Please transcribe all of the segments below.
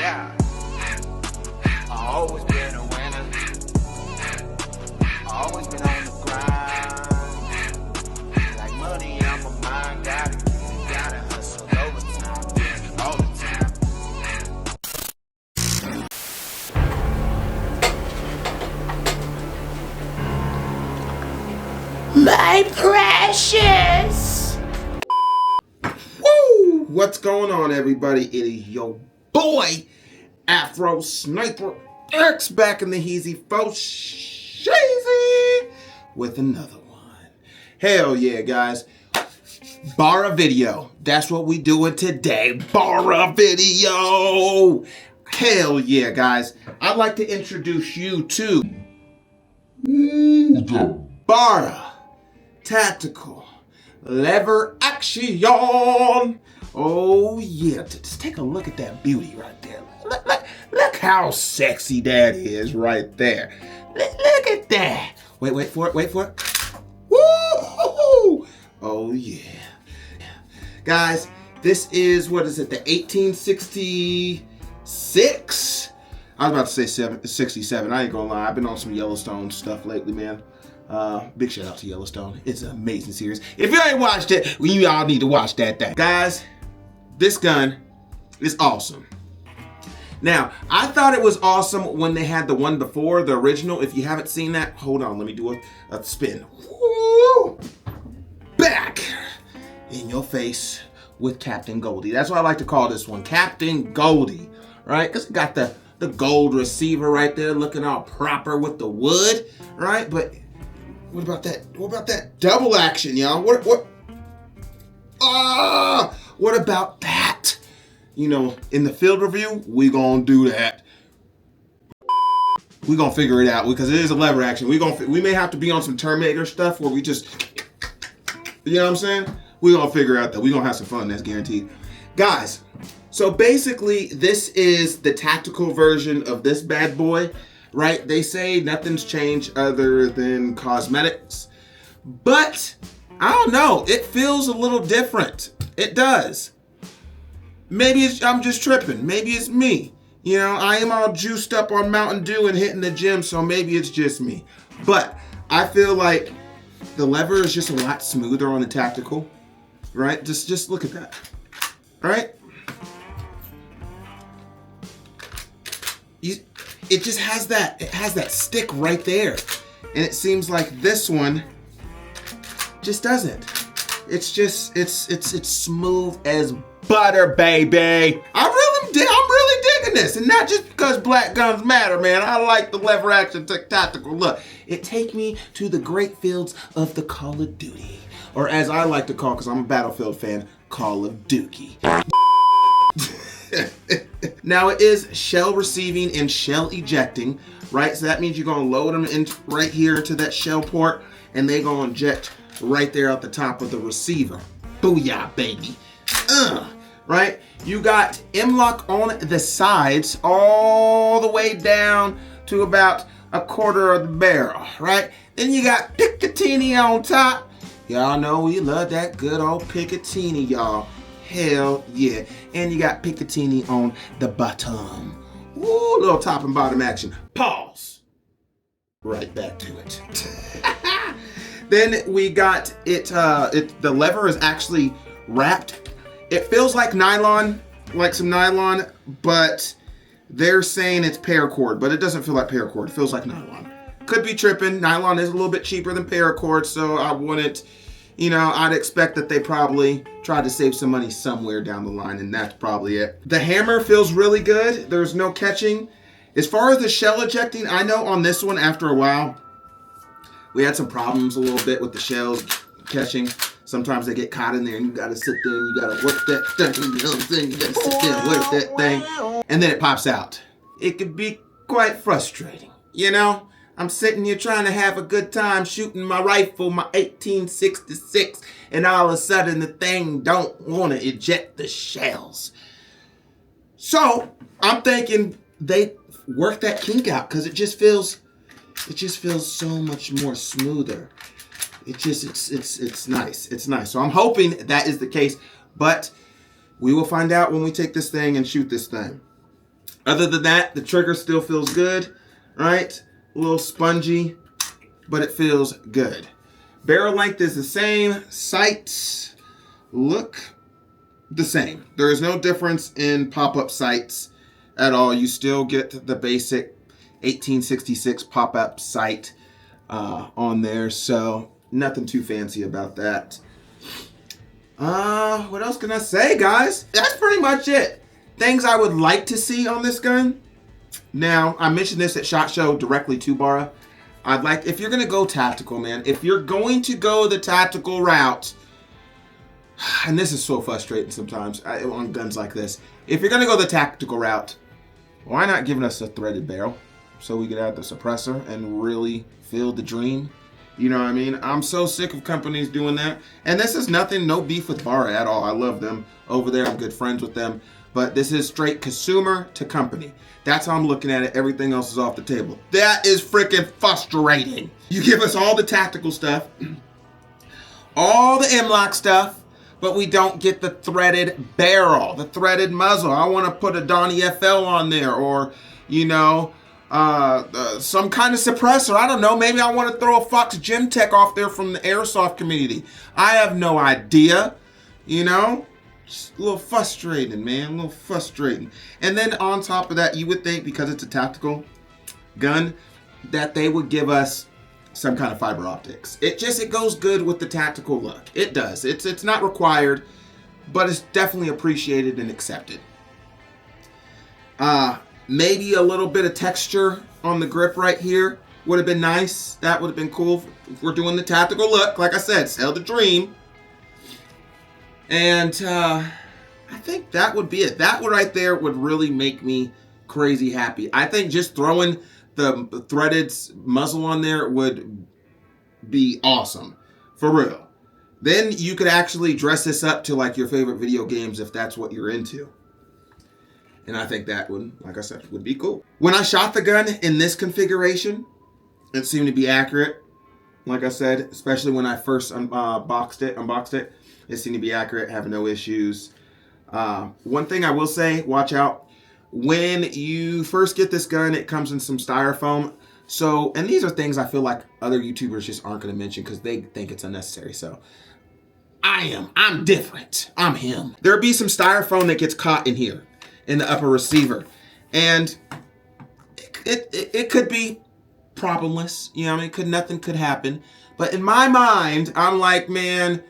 Yeah, I always been a winner. I always been on the grind. Like money on my mind, gotta hustle overtime, yeah, all the time. My precious! Woo! What's going on, everybody? It is your boy, Afro Sniper X, back in the Heezy Fo Shazy with another one. Hell yeah, guys. BARRA video. That's what we doing today. BARRA video. Hell yeah, guys. I'd like to introduce you to the BARRA Tactical Lever Action. Oh yeah, just take a look at that beauty right there. Look how sexy that is right there. Look at that. Wait for it. Woo! Oh yeah. Guys, this is, what is it, the 1866? I was about to say 67. I ain't gonna lie. I've been on some Yellowstone stuff lately, man. Big shout out to Yellowstone. It's an amazing series. If you ain't watched it, well, you all need to watch that thing. Guys, this gun is awesome. Now, I thought it was awesome when they had the one before, the original. If you haven't seen that, hold on, let me do a spin. Woo! Back in your face with Captain Goldie. That's what I like to call this one, Captain Goldie, right? Because it got the gold receiver right there looking all proper with the wood, right? But what about that? What about that double action, y'all? What about that? You know, in the field review, we gonna do that. We gonna figure it out because it is a lever action. We may have to be on some Terminator stuff where we just, you know what I'm saying? We gonna figure out that. We gonna have some fun. That's guaranteed, guys. So basically, this is the tactical version of this bad boy. Right? They say nothing's changed other than cosmetics. But, I don't know. It feels a little different. It does. Maybe I'm just tripping. Maybe it's me. You know, I am all juiced up on Mountain Dew and hitting the gym, so maybe it's just me. But, I feel like the lever is just a lot smoother on the tactical. Right? Just look at that. Right? It just has that stick right there. And it seems like this one just doesn't. It's smooth as butter, baby. I'm really digging this. And not just because black guns matter, man. I like the lever action tactical look. It take me to the great fields of the Call of Duty. Or as I like to call, because I'm a Battlefield fan, Call of Dookie. Now it is shell receiving and shell ejecting, right? So that means you're gonna load them in right here to that shell port and they're gonna eject right there at the top of the receiver. Booyah, baby. Right? You got M-lock on the sides all the way down to about a quarter of the barrel, right? Then you got Picatinny on top. Y'all know we love that good old Picatinny, y'all. Hell yeah. And you got Picatinny on the bottom. Ooh, little top and bottom action. Pause. Right back to it. Then we got it, the lever is actually wrapped. It feels like nylon, like some nylon, but they're saying it's paracord, but it doesn't feel like paracord. It feels like nylon. Could be tripping. Nylon is a little bit cheaper than paracord, so I wouldn't, you know, I'd expect that they probably tried to save some money somewhere down the line, and that's probably it. The hammer feels really good. There's no catching. As far as the shell ejecting, I know on this one, after a while, we had some problems a little bit with the shells catching. Sometimes they get caught in there, and you gotta sit there, and you gotta work that thing, you know what I'm saying? You gotta sit there and work that thing, and then it pops out. It could be quite frustrating, you know? I'm sitting here trying to have a good time shooting my rifle, my 1866, and all of a sudden the thing don't want to eject the shells. So I'm thinking they work that kink out because it just feels so much more smoother. It's nice. It's nice. So I'm hoping that is the case, but we will find out when we take this thing and shoot this thing. Other than that, the trigger still feels good, right? A little spongy, but it feels good. Barrel length is the same. Sights look the same. There is no difference in pop-up sights at all. You still get the basic 1866 pop-up sight on there, so nothing too fancy about that. What else can I say, guys? That's pretty much it. Things I would like to see on this gun. Now, I mentioned this at SHOT Show directly to BARRA. I'd like, if you're gonna go tactical, man, if you're going to go the tactical route, and this is so frustrating sometimes on guns like this. If you're gonna go the tactical route, why not giving us a threaded barrel so we could add the suppressor and really feel the dream? You know what I mean? I'm so sick of companies doing that. And this is nothing, no beef with BARRA at all. I love them over there. I'm good friends with them. But this is straight consumer to company. That's how I'm looking at it. Everything else is off the table. That is freaking frustrating. You give us all the tactical stuff, all the M-LOK stuff, but we don't get the threaded barrel, the threaded muzzle. I want to put a Donnie FL on there, or, you know, some kind of suppressor. I don't know. Maybe I want to throw a Fox Gemtech off there from the airsoft community. I have no idea, you know. Just a little frustrating, man. A little frustrating. And then on top of that, you would think, because it's a tactical gun, that they would give us some kind of fiber optics. It goes good with the tactical look. It does. It's not required, but it's definitely appreciated and accepted. Maybe a little bit of texture on the grip right here would have been nice. That would have been cool if we're doing the tactical look. Like I said, sell the dream. And I think that would be it. That one right there would really make me crazy happy. I think just throwing the threaded muzzle on there would be awesome. For real. Then you could actually dress this up to like your favorite video games if that's what you're into. And I think that would, like I said, would be cool. When I shot the gun in this configuration, it seemed to be accurate. Like I said, especially when I first unboxed it, it seemed to be accurate, having no issues. One thing I will say, watch out. When you first get this gun, it comes in some styrofoam. So, and these are things I feel like other YouTubers just aren't going to mention because they think it's unnecessary. So, I'm different. I'm him. There'll be some styrofoam that gets caught in here, in the upper receiver. And it could be problemless. You know what I mean? Nothing could happen. But in my mind, I'm like, man,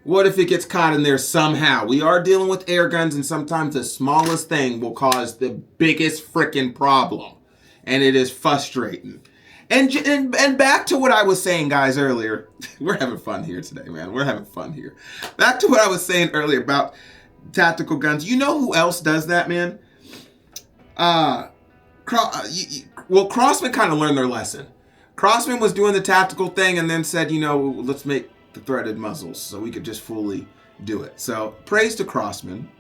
what if it gets caught in there somehow? We are dealing with air guns, and sometimes the smallest thing will cause the biggest freaking problem. And it is frustrating. And back to what I was saying, guys, earlier. We're having fun here today, man. We're having fun here. Back to what I was saying earlier about tactical guns. You know who else does that, man? Crossman kind of learned their lesson. Crossman was doing the tactical thing and then said, you know, let's make the threaded muzzles so we could just fully do it. So praise to Crossman.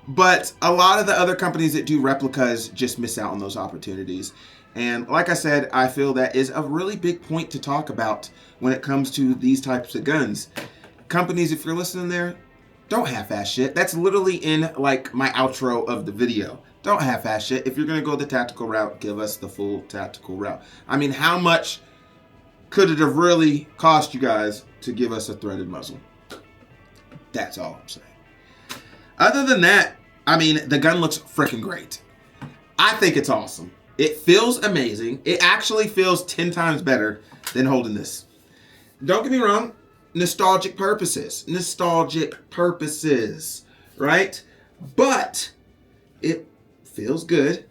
But a lot of the other companies that do replicas just miss out on those opportunities. And like I said, I feel that is a really big point to talk about when it comes to these types of guns. Companies, if you're listening there, don't half-ass shit. That's literally in like my outro of the video. Don't half-ass shit. If you're going to go the tactical route, give us the full tactical route. I mean, how much could it have really cost you guys to give us a threaded muzzle? That's all I'm saying. Other than that, I mean, the gun looks freaking great. I think it's awesome. It feels amazing. It actually feels 10 times better than holding this. Don't get me wrong. Nostalgic purposes, right? But it feels good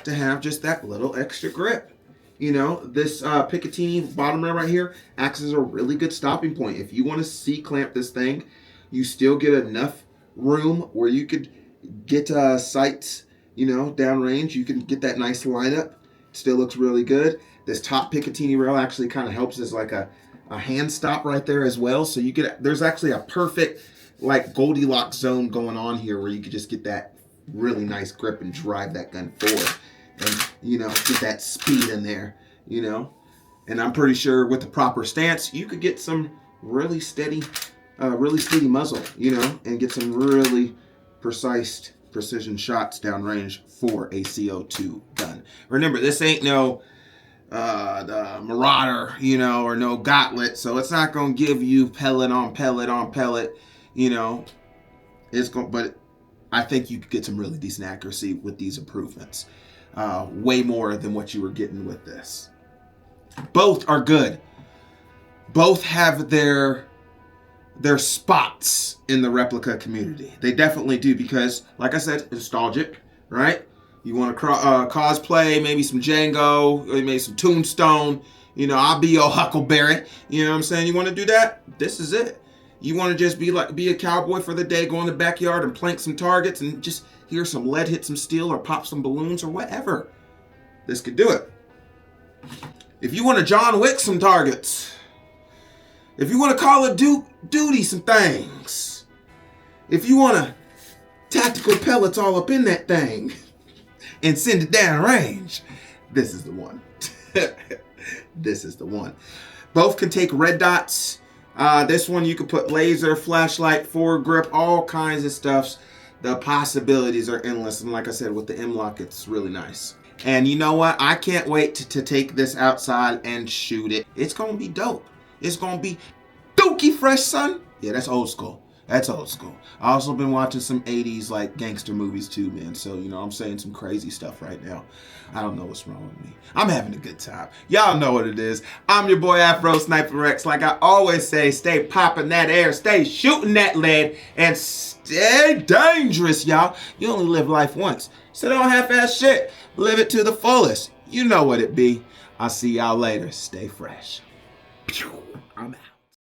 to have just that little extra grip. You know, this Picatinny bottom rail right here acts as a really good stopping point. If you want to C-clamp this thing, you still get enough room where you could get sights, you know, downrange. You can get that nice lineup. It still looks really good. This top Picatinny rail actually kind of helps as like a hand stop right there as well. So you get, there's actually a perfect like Goldilocks zone going on here where you could just get that really nice grip and drive that gun forward and, you know, get that speed in there, you know. And I'm pretty sure with the proper stance, you could get some really steady muzzle, you know, and get some really precise precision shots downrange for a CO2 gun. Remember, this ain't no the Marauder, you know, or no Gauntlet, so it's not going to give you pellet on pellet on pellet, you know. But I think you could get some really decent accuracy with these improvements. Way more than what you were getting with this. Both are good. Both have their spots in the replica community. They definitely do, because, like I said, nostalgic, right? You want to cosplay, maybe some Django, maybe some Tombstone. You know, I'll be your Huckleberry. You know what I'm saying? You want to do that? This is it. You want to just be a cowboy for the day, go in the backyard and plank some targets and just hear some lead hit some steel or pop some balloons or whatever. This could do it. If you want to John Wick some targets, if you want to Call of Duty some things, if you want to tactical pellets all up in that thing and send it down range, this is the one. This is the one. Both can take red dots. This one you could put laser, flashlight, foregrip, all kinds of stuffs. The possibilities are endless. And like I said, with the M-Lock, it's really nice. And you know what? I can't wait to take this outside and shoot it. It's going to be dope. It's going to be dookie fresh, son. Yeah, that's old school. That's old school. I also been watching some 80s like gangster movies too, man. So, you know, I'm saying some crazy stuff right now. I don't know what's wrong with me. I'm having a good time. Y'all know what it is. I'm your boy Afro Sniper X. Like I always say, stay popping that air, stay shooting that lead, and stay dangerous, y'all. You only live life once. So don't half-ass shit. Live it to the fullest. You know what it be. I'll see y'all later. Stay fresh. I'm out.